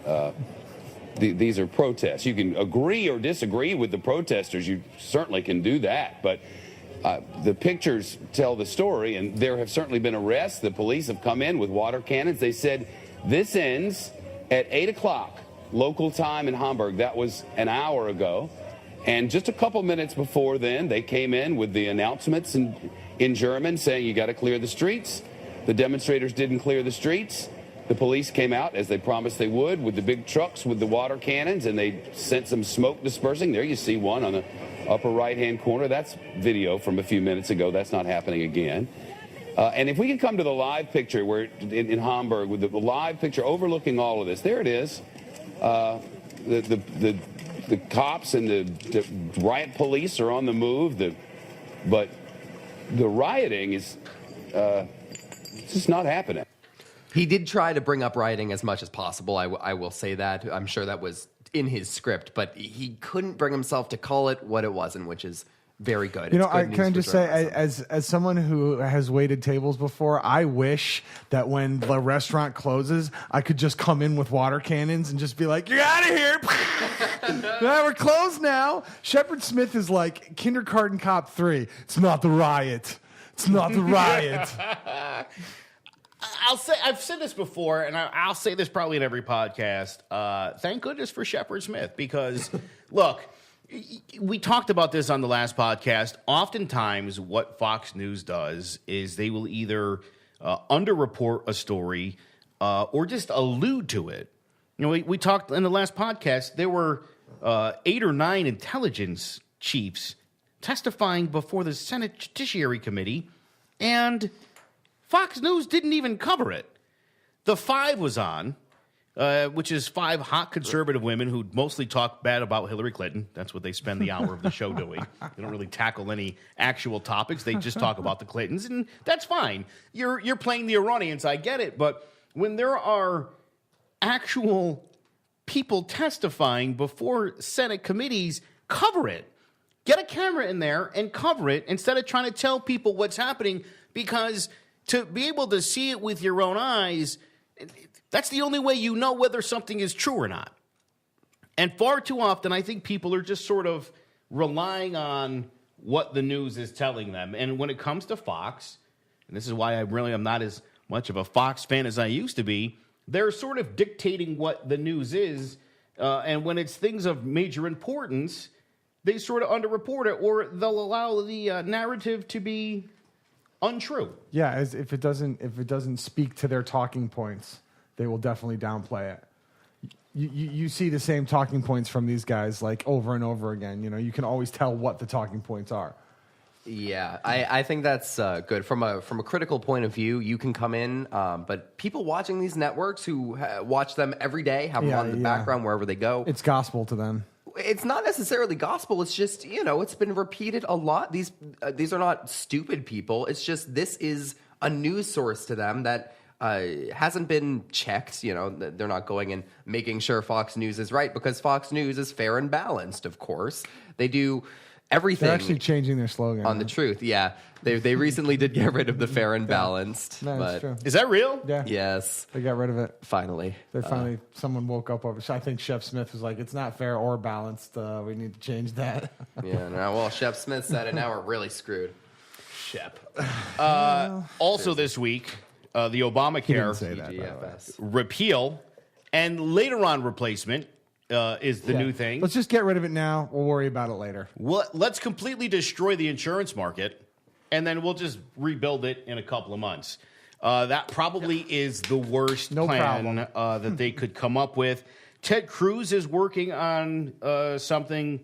These are protests. You can agree or disagree with the protesters. You certainly can do that, but the pictures tell the story, and there have certainly been arrests. The police have come in with water cannons. They said this ends at 8 o'clock local time in Hamburg. That was an hour ago. And just a couple minutes before then, they came in with the announcements in German saying you got to clear the streets. The demonstrators didn't clear the streets. The police came out, as they promised they would, with the big trucks with the water cannons, and they sent some smoke dispersing. There you see one on the upper right-hand corner. That's video from a few minutes ago. That's not happening again. And if we can come to the live picture where in Hamburg, with the live picture overlooking all of this, there it is. The cops and the riot police are on the move. But the rioting is just not happening. He did try to bring up rioting as much as possible. I will say that. I'm sure that was in his script, but he couldn't bring himself to call it what it wasn't, which is very good. You know, can I just say, as someone who has waited tables before, I wish that when the restaurant closes, I could just come in with water cannons and just be like, "You're out of here! Yeah, we're closed now." Shepard Smith is like Kindergarten Cop 3. It's not the riot. It's not the riot. I've said this before, and I'll say this probably in every podcast. Thank goodness for Shepard Smith, because look, we talked about this on the last podcast. Oftentimes, what Fox News does is they will either underreport a story or just allude to it. You know, we talked in the last podcast. There were 8 or 9 intelligence chiefs testifying before the Senate Judiciary Committee, and Fox News didn't even cover it. The 5 was on, which is 5 hot conservative women who mostly talk bad about Hillary Clinton. That's what they spend the hour of the show doing. They don't really tackle any actual topics. They just talk about the Clintons, and that's fine. You're playing the Iranians. I get it. But when there are actual people testifying before Senate committees, cover it. Get a camera in there and cover it instead of trying to tell people what's happening, because to be able to see it with your own eyes, that's the only way you know whether something is true or not. And far too often, I think people are just sort of relying on what the news is telling them. And when it comes to Fox, and this is why I'm not as much of a Fox fan as I used to be, they're sort of dictating what the news is. And when it's things of major importance, they sort of underreport it, or they'll allow the narrative to be untrue. Yeah, as if it doesn't speak to their talking points, they will definitely downplay it. You see the same talking points from these guys like over and over again. You know, you can always tell what the talking points are. Yeah, I think that's good. From a critical point of view, you can come in, but people watching these networks who watch them every day, have them on in the background wherever they go. It's gospel to them. It's not necessarily gospel. It's just, you know, it's been repeated a lot. These are not stupid people. It's just this is a news source to them that hasn't been checked. You know, they're not going and making sure Fox News is right, because Fox News is fair and balanced, of course. They do everything. They're actually changing their slogan on the truth. Yeah, they recently did get rid of the fair and balanced. No, but that's true. Is that real? Yeah. Yes. They got rid of it. Finally. Someone woke up over. I think Shep Smith was like, "It's not fair or balanced. We need to change that." Yeah. No, well, Shep Smith said it. Now we're really screwed. Shep. Also this week, the Obamacare repeal and later on replacement is the new thing. Let's just get rid of it now. We'll worry about it later. Let's completely destroy the insurance market, and then we'll just rebuild it in a couple of months. That probably is the worst plan that they could come up with. Ted Cruz is working on something,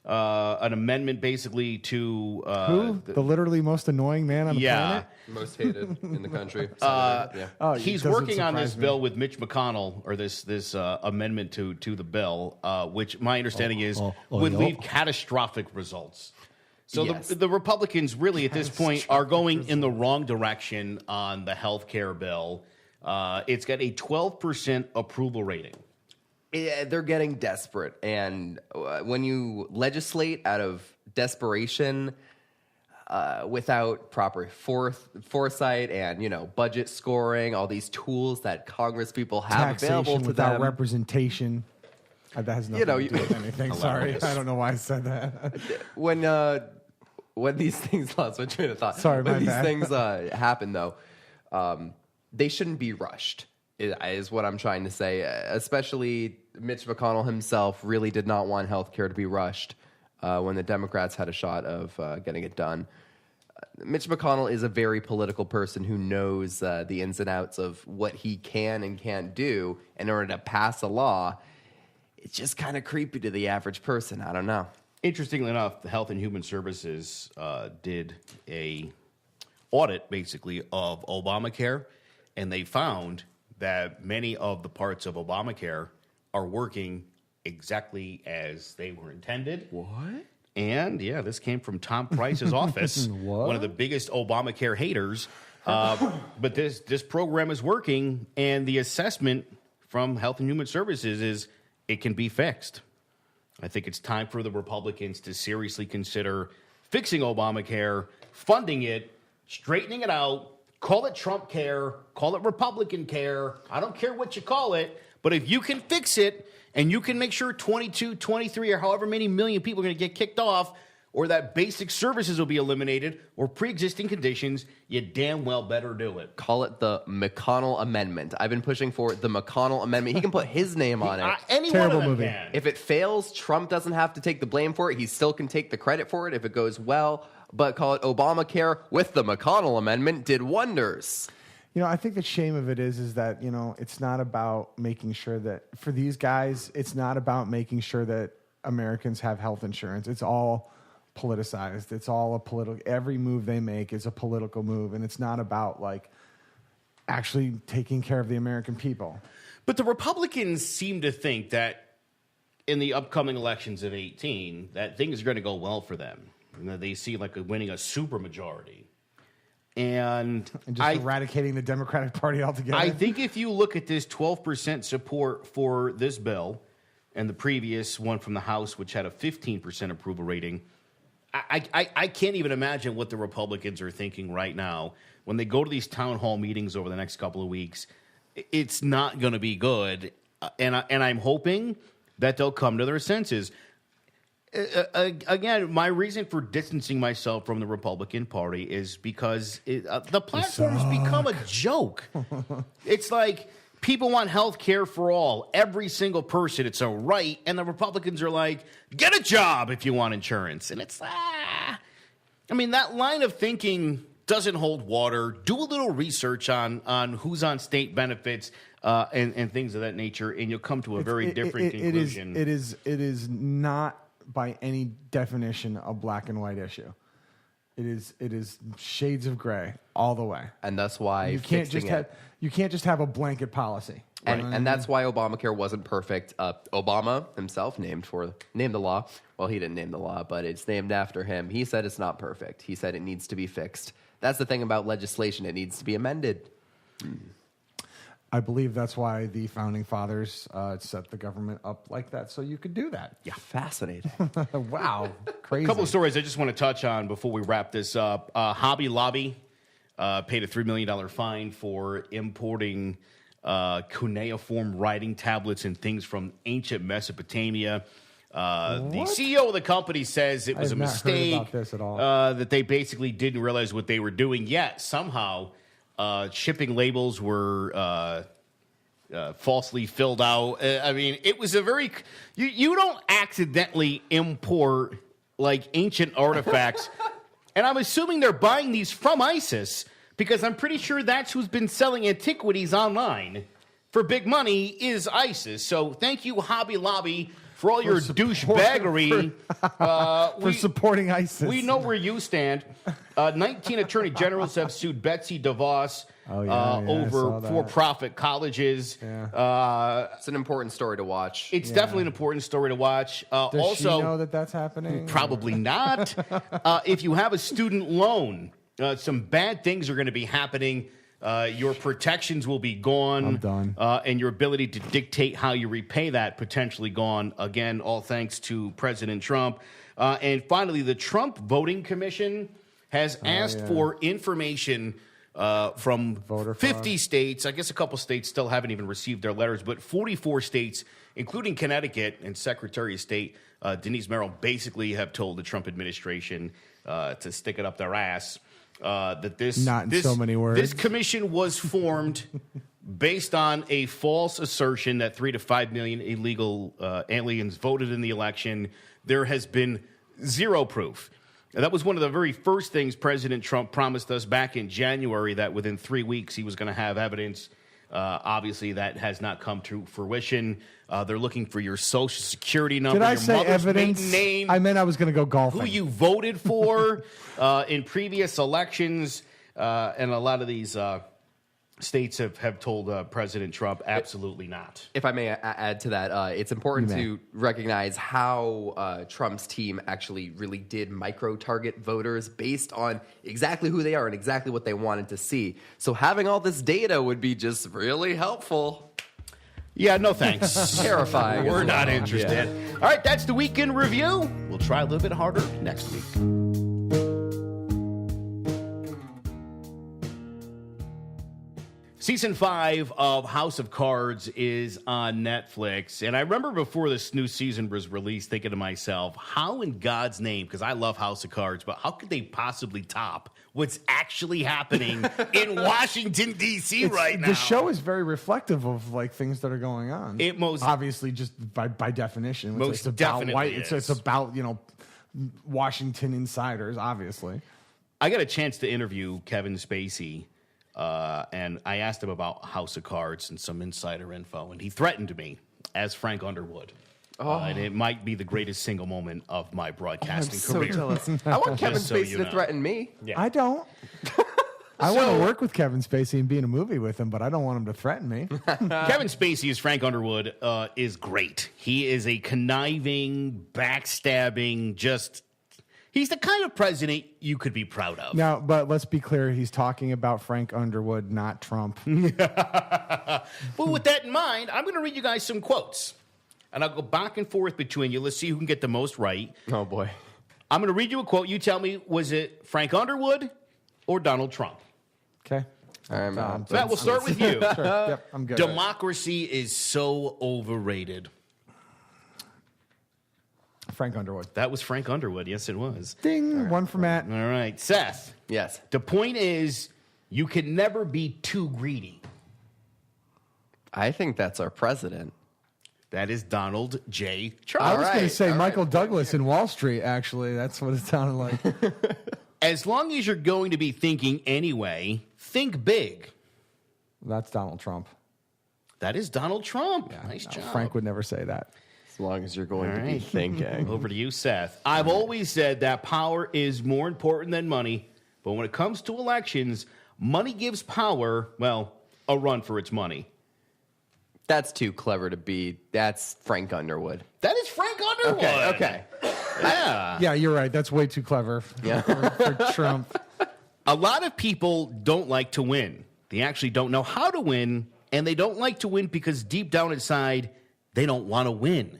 an amendment basically to... Who? The literally most annoying man on the planet? Most hated in the country. He's working on this bill with Mitch McConnell, or this amendment to the bill, which my understanding is would leave catastrophic results. So the Republicans really at this point are going in the wrong direction on the health care bill. It's got a 12% approval rating. They're getting desperate. And when you legislate out of desperation without proper foresight and, budget scoring, all these tools that Congress people have available to without them. representation. That has nothing to do with anything. Sorry. I don't know why I said that. When these things, lost my train of thought. Sorry, when my these bad. things happen, though, they shouldn't be rushed. Is what I'm trying to say. Especially Mitch McConnell himself really did not want healthcare to be rushed when the Democrats had a shot of getting it done. Mitch McConnell is a very political person who knows the ins and outs of what he can and can't do in order to pass a law. It's just kind of creepy to the average person. I don't know. Interestingly enough, the Health and Human Services did a audit, basically, of Obamacare, and they found that many of the parts of Obamacare are working exactly as they were intended. What? And, yeah, this came from Tom Price's office, one of the biggest Obamacare haters. But this program is working, and the assessment from Health and Human Services is it can be fixed. I think it's time for the Republicans to seriously consider fixing Obamacare, funding it, straightening it out, call it Trump care, call it Republican care. I don't care what you call it, but if you can fix it and you can make sure 22, 23, or however many million people are going to get kicked off, or that basic services will be eliminated, or pre-existing conditions, you damn well better do it. Call it the McConnell Amendment. I've been pushing for the McConnell Amendment. He can put his name on it. Any Terrible one of them movie. can. If it fails, Trump doesn't have to take the blame for it. He still can take the credit for it if it goes well. But call it Obamacare with the McConnell Amendment did wonders. I think the shame of it is that, it's not about making sure that for these guys, it's not about making sure that Americans have health insurance. It's all politicized. It's all every move they make is a political move. And it's not about actually taking care of the American people. But the Republicans seem to think that in the upcoming elections of 2018, that things are going to go well for them. And that they see winning a supermajority. And just eradicating the Democratic Party altogether. I think if you look at this 12% support for this bill and the previous one from the House, which had a 15% approval rating, I can't even imagine what the Republicans are thinking right now when they go to these town hall meetings over the next couple of weeks. It's not going to be good, and I'm hoping that they'll come to their senses. Again, my reason for distancing myself from the Republican Party is because the platform has become a joke. It's like people want health care for all, every single person. It's a right. And the Republicans are like, get a job if you want insurance. And it's, that line of thinking doesn't hold water. Do a little research on who's on state benefits and things of that nature, and you'll come to a very different conclusion. It is not by any definition a black and white issue. It is shades of gray all the way. And that's why you can't just have a blanket policy. And that's why Obamacare wasn't perfect. Obama himself named the law. Well, he didn't name the law, but it's named after him. He said it's not perfect. He said it needs to be fixed. That's the thing about legislation. It needs to be amended. I believe that's why the founding fathers set the government up like that, so you could do that. Yeah, fascinating. Wow, crazy. A couple of stories I just want to touch on before we wrap this up. Hobby Lobby paid a $3 million fine for importing cuneiform writing tablets and things from ancient Mesopotamia. The CEO of the company says it was a mistake. Heard about this at all. That they basically didn't realize what they were doing, yet somehow shipping labels were falsely filled out. It was a very... You don't accidentally import ancient artifacts. And I'm assuming they're buying these from ISIS, because I'm pretty sure that's who's been selling antiquities online for big money is ISIS. So thank you, Hobby Lobby, for all your douchebaggery. For supporting ISIS. We know where you stand. 19 attorney generals have sued Betsy DeVos over for-profit colleges. Yeah. It's an important story to watch. It's definitely an important story to watch. Does also, she know that that's happening? Probably not. If you have a student loan, some bad things are going to be happening Your protections will be gone. I'm done. And your ability to dictate how you repay that potentially gone. Again, all thanks to President Trump. And finally, the Trump Voting Commission has asked for information from 50 states. I guess a couple states still haven't even received their letters, but 44 states, including Connecticut and Secretary of State Denise Merrill, basically have told the Trump administration to stick it up their ass. That so many words. This commission was formed based on a false assertion that 3 to 5 million illegal aliens voted in the election. There has been zero proof. And that was one of the very first things President Trump promised us back in January, that within 3 weeks he was going to have evidence. Obviously, that has not come to fruition. They're looking for your Social Security number, Did I your say mother's evidence? maiden name. I meant I was going to go golfing. Who you voted for in previous elections. And a lot of these states have told President Trump absolutely not. If I may add to that, it's important to recognize how Trump's team actually really did micro-target voters based on exactly who they are and exactly what they wanted to see. So having all this data would be just really helpful. Yeah, no thanks. Terrifying. We're not interested. Yeah. All right, that's the Weekend Review. We'll try a little bit harder next week. Season 5 of House of Cards is on Netflix. And I remember before this new season was released thinking to myself, how in God's name, because I love House of Cards, but how could they possibly top what's actually happening in Washington, D.C. right now? The show is very reflective of like things that are going on. It most obviously, just by definition, most it's about definitely it's about Washington insiders. Obviously, I got a chance to interview Kevin Spacey. And I asked him about House of Cards and some insider info, and he threatened me as Frank Underwood. And it might be the greatest single moment of my broadcasting career. Jealous. I want Kevin Spacey to threaten me. Yeah. I don't. I want to work with Kevin Spacey and be in a movie with him, but I don't want him to threaten me. Kevin Spacey as Frank Underwood is great. He is a conniving, backstabbing, he's the kind of president you could be proud of. Now, but let's be clear, he's talking about Frank Underwood, not Trump. But with that in mind, I'm going to read you guys some quotes. And I'll go back and forth between you. Let's see who can get the most right. Oh, boy. I'm going to read you a quote. You tell me, was it Frank Underwood or Donald Trump? Okay. All right, Matt. Matt, we'll start with you. Sure. Yep, I'm good. Democracy is so overrated. Frank Underwood. That was Frank Underwood. Yes, it was. Ding. Right. One for Matt. All right. Seth. Yes. The point is, you can never be too greedy. I think that's our president. That is Donald J. Trump. I was going to say Michael Douglas in Wall Street, actually. That's what it sounded like. As long as you're going to be thinking anyway, think big. That's Donald Trump. That is Donald Trump. Yeah, nice job. Frank would never say that. As long as you're going to be thinking. Over to you, Seth. I've always said that power is more important than money, but when it comes to elections, money gives power, a run for its money. That's too clever to be. That's Frank Underwood. That is Frank Underwood. Okay. Yeah. Yeah, you're right. That's way too clever for Trump. A lot of people don't like to win. They actually don't know how to win, and they don't like to win because deep down inside, they don't want to win.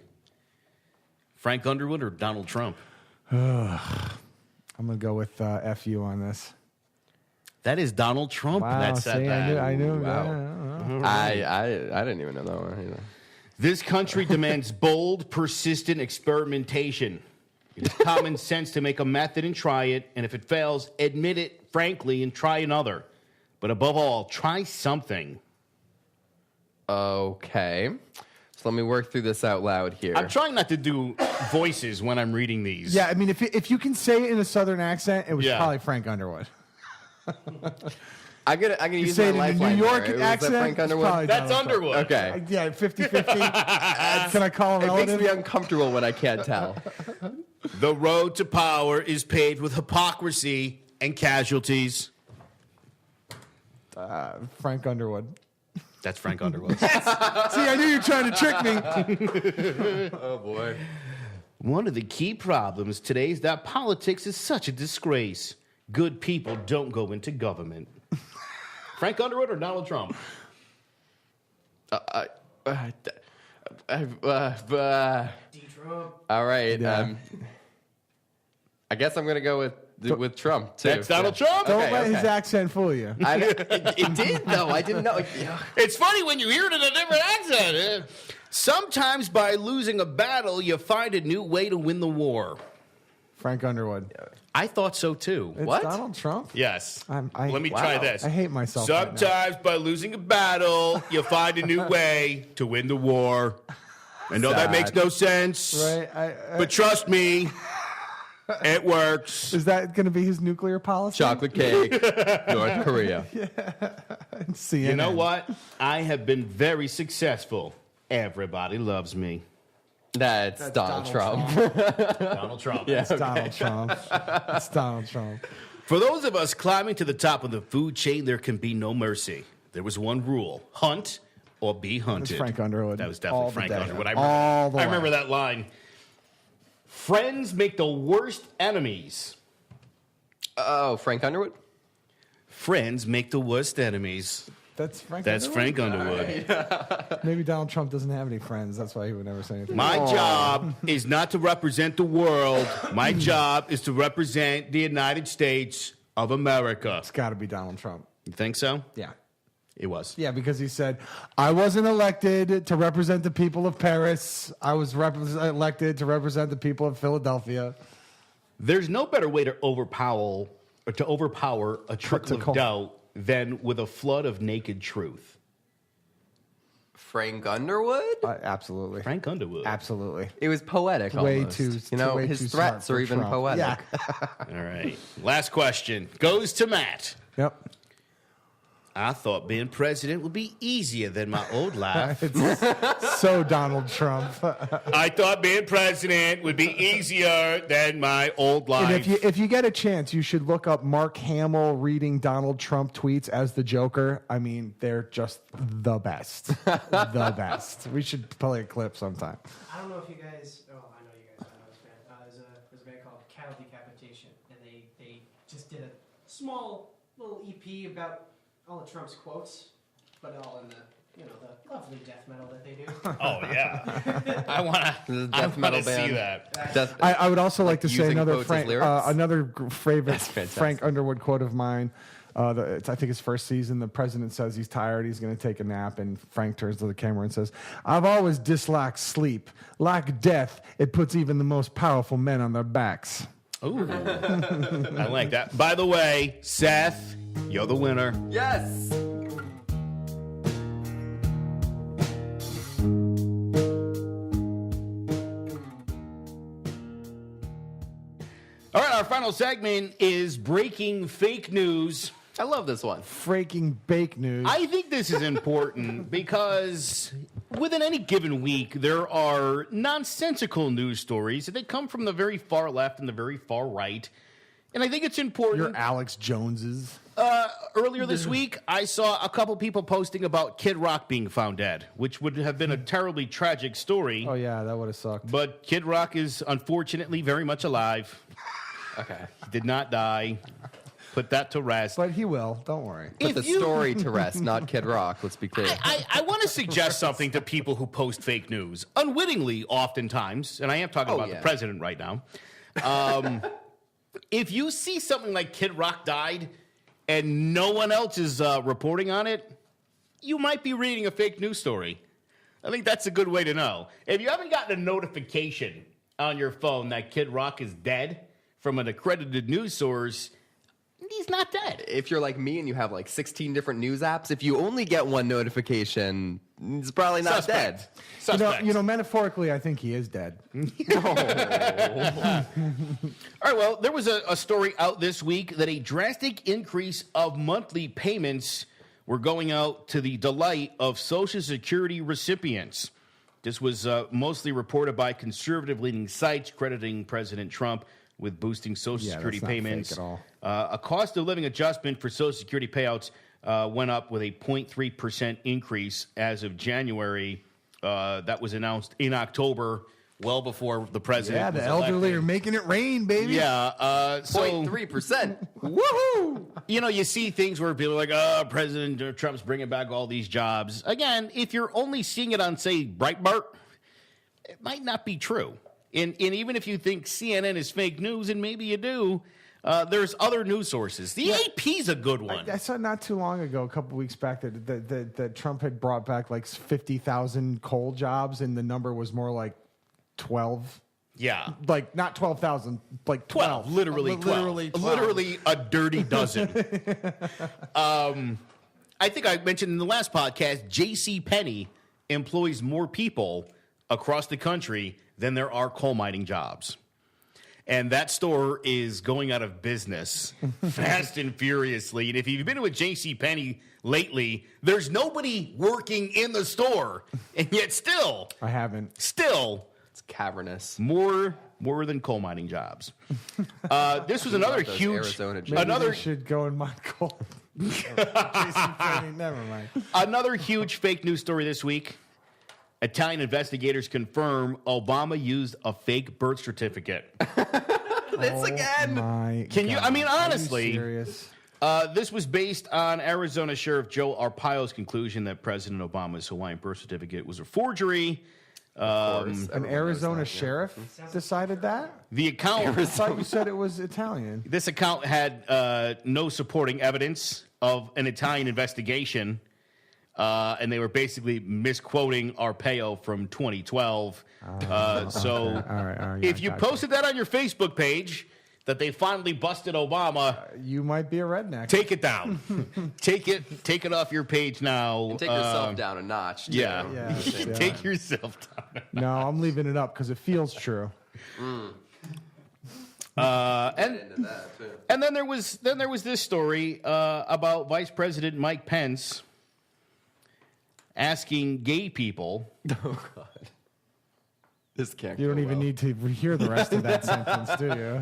Frank Underwood or Donald Trump? I'm going to go with FU on this. That is Donald Trump. Wow, That's I knew. Wow. I didn't even know that one either. This country demands bold, persistent experimentation. It is common sense to make a method and try it, and if it fails, admit it frankly and try another. But above all, try something. Okay. So let me work through this out loud here. I'm trying not to do voices when I'm reading these. Yeah, I mean, if you can say it in a Southern accent, it was probably Frank Underwood. I'm gonna use say my it in a lifeline. New York there. accent. Was that Frank Underwood? That's Underwood. Okay. Yeah, 50-50. Can I call him It makes relative? me uncomfortable when I can't tell. The road to power is paved with hypocrisy and casualties. Frank Underwood. That's Frank Underwood. See, I knew you were trying to trick me. Oh, boy. One of the key problems today is that politics is such a disgrace. Good people don't go into government. Frank Underwood or Donald Trump? All right. I guess I'm going to go with Trump, too. That's Donald Trump? Don't let his accent fool you. It did, though. I didn't know. It's funny when you hear it in a different accent. Sometimes by losing a battle, you find a new way to win the war. Frank Underwood. I thought so, too. It's Donald Trump? Yes. Let me try this. I hate myself right now. Sometimes by losing a battle, you find a new way to win the war. I know that makes no sense, Right. but trust me, it works. Is that going to be his nuclear policy? Chocolate cake, North Korea. CNN. You know what? I have been very successful. Everybody loves me. That's Donald Trump. Donald Trump. Yeah, It's Donald Trump. It's Donald Trump. For those of us climbing to the top of the food chain, there can be no mercy. There was one rule: hunt or be hunted. That's Frank Underwood. That was definitely All the Frank day. Underwood. All the I remember way. that line. Friends make the worst enemies. Oh, Frank Underwood? Friends make the worst enemies. That's Frank That's Underwood? Frank Underwood. Maybe Donald Trump doesn't have any friends. That's why he would never say anything. My job is not to represent the world. My job is to represent the United States of America. It's got to be Donald Trump. You think so? Yeah. It was. Yeah, because he said, I wasn't elected to represent the people of Paris. I was elected to represent the people of Philadelphia. There's no better way to overpower a trickle of doubt than with a flood of naked truth. Frank Underwood? Absolutely. Frank Underwood. Absolutely. It was poetic Way almost. too- You know, way his too threats smart are for even Trump. poetic. Yeah. All right. Last question goes to Matt. Yep. I thought being president would be easier than my old life. It's so Donald Trump. I thought being president would be easier than my old life. And if you get a chance, you should look up Mark Hamill reading Donald Trump tweets as the Joker. I mean, they're just the best. The best. We should play a clip sometime. I don't know if you guys. Oh, I know you guys. I know this band. There's a band called Cattle Decapitation, and they just did a small little EP about all of Trump's quotes, but all in the the lovely death metal that they do. Oh yeah, I want to see that. I would also like to say using another quotes as lyrics? favorite fantastic. Frank Underwood quote of mine. I think his first season, the president says he's tired, he's going to take a nap, and Frank turns to the camera and says, "I've always disliked sleep. Like death, it puts even the most powerful men on their backs." Ooh, I like that. By the way, Seth, you're the winner. Yes! All right, our final segment is breaking fake news. I love this one. Breaking bake news. I think this is important because within any given week, there are nonsensical news stories that come from the very far left and the very far right. And I think it's important. Your Alex Joneses. Earlier this week, I saw a couple people posting about Kid Rock being found dead, which would have been a terribly tragic story. Oh, yeah, that would have sucked. But Kid Rock is unfortunately very much alive. Okay. He did not die. Put that to rest. But he will. Don't worry. Put the story to rest, not Kid Rock. Let's be clear. I want to suggest something to people who post fake news, unwittingly oftentimes, and I am talking about the president right now. If you see something like Kid Rock died and no one else is reporting on it, you might be reading a fake news story. I think that's a good way to know. If you haven't gotten a notification on your phone that Kid Rock is dead from an accredited news source, he's not dead. If you're like me and you have like 16 different news apps, if you only get one notification, it's probably not dead. You know, metaphorically, I think he is dead. All right, well, there was a story out this week that a drastic increase of monthly payments were going out to the delight of Social Security recipients. This was mostly reported by conservative-leaning sites crediting President Trump with boosting Social Security that's not payments. fake at all. A cost of living adjustment for Social Security payouts went up with a 0.3% increase as of January. That was announced in October well before the president. Yeah, the was elderly elected. are making it rain, baby. Yeah, so 0.3%. woohoo! You know, you see things where people are like, "Oh, President Trump's bringing back all these jobs." Again, if you're only seeing it on, say, Breitbart, it might not be true. And even if you think CNN is fake news, and maybe you do, there's other news sources. The AP's a good one. I saw not too long ago, a couple weeks back, that Trump had brought back like 50,000 coal jobs, and the number was more like 12. Yeah. Like not 12,000, like 12. Literally 12. Literally 12. Literally a dirty dozen. I think I mentioned in the last podcast, JCPenney employs more people across the country than there are coal mining jobs. And that store is going out of business fast and furiously. And if you've been to a JCPenney lately, there's nobody working in the store. And yet still, I haven't. Still, It's cavernous. more than coal mining jobs. This was another those huge, Arizona jobs. Maybe another they should go and mine coal. JCPenney, never mind. another huge fake news story this week. Italian investigators confirm Obama used a fake birth certificate. This again. My Can you? I mean, God. Are you honestly, serious? this was based on Arizona Sheriff Joe Arpaio's conclusion that President Obama's Hawaiian birth certificate was a forgery. An Arizona sheriff decided that? The account. I thought you said it was Italian. This account had no supporting evidence of an Italian investigation, and they were basically misquoting Arpaio from 2012. So All right, if you gotcha. posted that on your Facebook page that they finally busted Obama, You might be a redneck. take it down. take it off your page now. And take yourself down a notch. too. Yeah. Yeah. Take yourself down. No, I'm leaving it up because it feels true. And Into that, too. And then there was this story about Vice President Mike Pence asking gay people. Oh, God. This can't You go don't even well. need to hear the rest of that sentence, do you?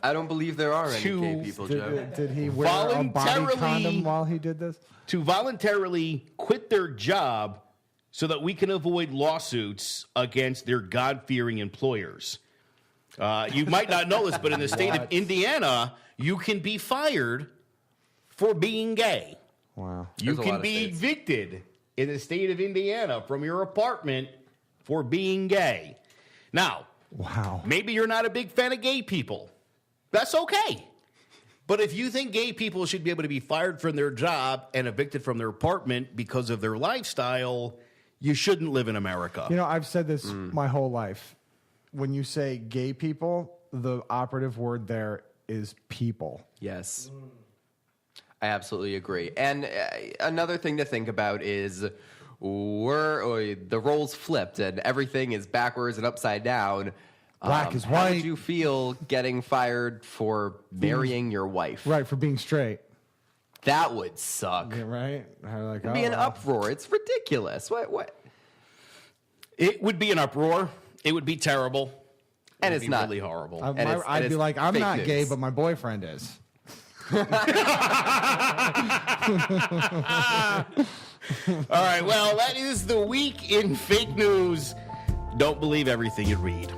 I don't believe there are any To- gay people, Joe. Did he wear a body Voluntarily- condom while he did this? to voluntarily quit their job so that we can avoid lawsuits against their God-fearing employers. You might not know this, but in the state of Indiana, you can be fired for being gay. Wow. You There's a lot can of be states. evicted in the state of Indiana from your apartment for being gay. Now, Wow. maybe you're not a big fan of gay people. That's okay. But if you think gay people should be able to be fired from their job and evicted from their apartment because of their lifestyle, you shouldn't live in America. You know, I've said this my whole life. When you say gay people, the operative word there is people. Yes. I absolutely agree. And another thing to think about is the roles flipped and everything is backwards and upside down. Black is How white. would you feel getting fired for marrying your wife? Right, for being straight. That would suck. Yeah, right? Like, It'd be an uproar. It's ridiculous. What? It would be an uproar. It would be terrible. And It would it's be not. really horrible. I'd and be it's like, I'm fake not gay, news. but my boyfriend is. All right, well, that is the week in fake news. Don't believe everything you read.